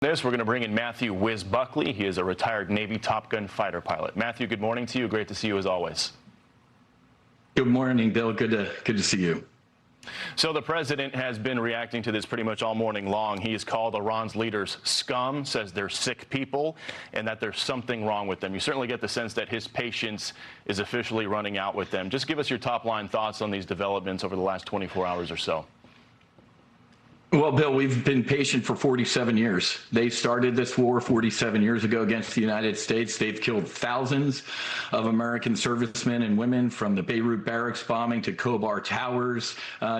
We're going to bring in Matthew Wiz Buckley. He is a retired Navy Top Gun fighter pilot. Matthew, good morning to you. Great to see you as always. Good morning, Bill. Good to see you. So the president has been reacting to this pretty much all morning long. He has called Iran's leaders scum, says they're sick people, and that there's something wrong with them. You certainly get the sense that his patience is officially running out with them. Just give us your top-line thoughts on these developments over the last 24 hours or so. Well, Bill, we've been patient for 47 years. They started this war 47 years ago against the United States. They've killed thousands of American servicemen and women, from the Beirut barracks bombing to Khobar Towers.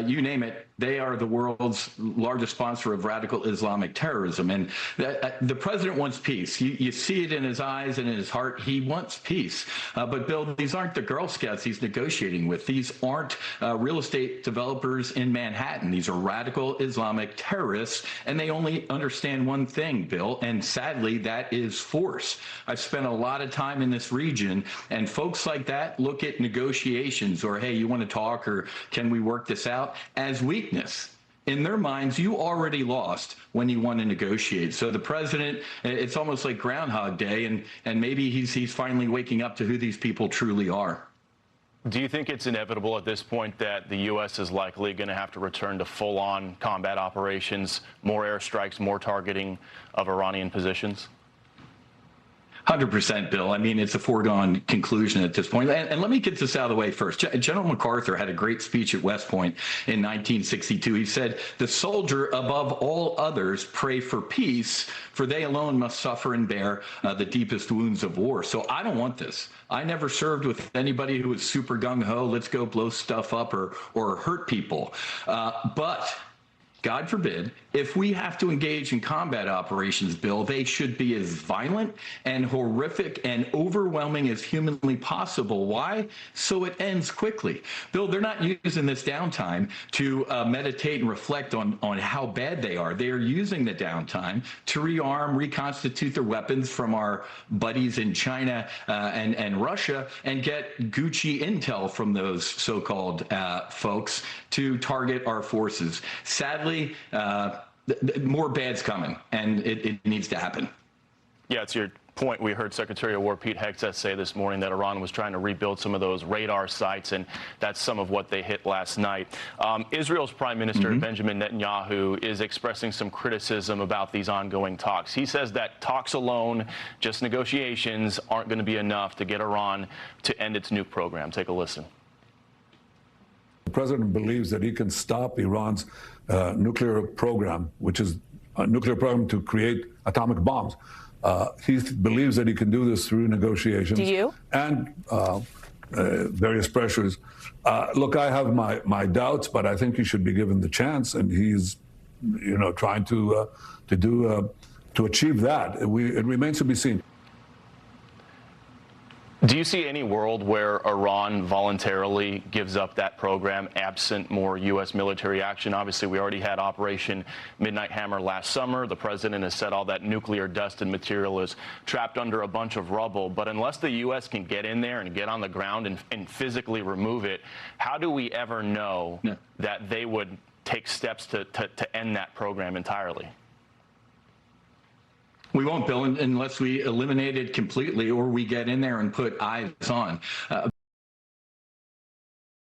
You name it. They are the world's largest sponsor of radical Islamic terrorism. And the president wants peace. You see it in his eyes and in his heart. He wants peace. But, Bill, these aren't the Girl Scouts he's negotiating with. These aren't real estate developers in Manhattan. These are radical Islamic terrorists, and they only understand one thing, Bill, and sadly, that is force. I've spent a lot of time in this region, and folks like that look at negotiations, or, hey, you want to talk, or can we work this out, as weakness. In their minds, you already lost when you want to negotiate. So the president, it's almost like Groundhog Day, and maybe he's finally waking up to who these people truly are. Do you think it's inevitable at this point that the U.S. is likely going to have to return to full-on combat operations, more airstrikes, more targeting of Iranian positions? 100%, Bill. I mean, it's a foregone conclusion at this point. And let me get this out of the way first. General MacArthur had a great speech at West Point in 1962. He said, "The soldier above all others pray for peace, for they alone must suffer and bear the deepest wounds of war." So I don't want this. I never served with anybody who was super gung-ho, let's go blow stuff up or hurt people. But God forbid, if we have to engage in combat operations, Bill, they should be as violent and horrific and overwhelming as humanly possible. Why? So it ends quickly. Bill, they're not using this downtime to meditate and reflect on how bad they are. They are using the downtime to rearm, reconstitute their weapons from our buddies in China and Russia, and get Gucci intel from those so-called folks to target our forces. Sadly, more bad's coming, and it needs to happen. Yeah, it's your point. We heard Secretary of War Pete Hegseth say this morning that Iran was trying to rebuild some of those radar sites, and that's some of what they hit last night. Israel's Prime Minister Benjamin Netanyahu is expressing some criticism about these ongoing talks. He says that talks alone, just negotiations, aren't going to be enough to get Iran to end its nuke program. Take a listen. The president believes that he can stop Iran's nuclear program, which is a nuclear program to create atomic bombs. He believes that he can do this through negotiations. Do you? And various pressures. Look, I have my doubts, but I think he should be given the chance, and he's, trying to achieve that. It remains to be seen. Do you see any world where Iran voluntarily gives up that program absent more U.S. military action? Obviously, we already had Operation Midnight Hammer last summer. The president has said all that nuclear dust and material is trapped under a bunch of rubble. But unless the U.S. can get in there and get on the ground and physically remove it, how do we ever know that they would take steps to end that program entirely? We won't, Bill, unless we eliminate it completely or we get in there and put eyes on.